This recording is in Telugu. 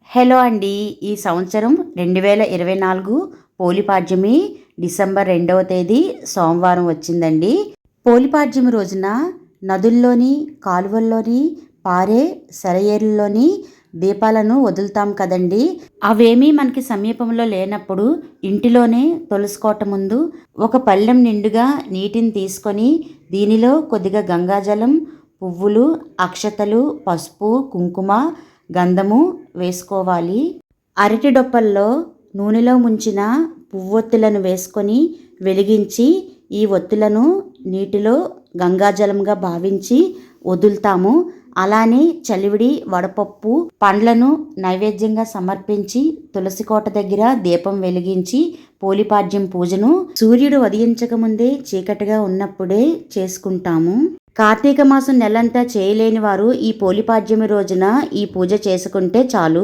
హలో అండి. ఈ సంవత్సరం 2024 పోలిపాడ్యమి డిసెంబర్ 2వ తేదీ సోమవారం వచ్చిందండి. పోలిపాడ్యమి రోజున నదుల్లోని, కాలువల్లోని, పారే సెలయేరుల్లోని దీపాలను వదులుతాం కదండి. అవేమీ మనకి సమీపంలో లేనప్పుడు ఇంటిలోనే తులసికోట ముందు ఒక పళ్ళెం నిండుగా నీటిని తీసుకొని దీనిలో కొద్దిగా గంగాజలం, పువ్వులు, అక్షతలు, పసుపు, కుంకుమ, గంధము వేసుకోవాలి. అరటి డొప్పల్లో నూనెలో ముంచిన పువ్వొత్తులను వేసుకొని వెలిగించి ఈ ఒత్తులను నీటిలో గంగాజలంగా భావించి వదులుతాము. అలానే చలివిడి, వడపప్పు, పండ్లను నైవేద్యంగా సమర్పించి తులసికోట దగ్గర దీపం వెలిగించి పోలిపాడ్యం పూజను సూర్యుడు ఉదయించకముందే చీకటిగా ఉన్నప్పుడే చేసుకుంటాము. కార్తీక మాసం నెలంతా చేయలేని వారు ఈ పోలిపాడ్యమి రోజున ఈ పూజ చేసుకుంటే చాలు.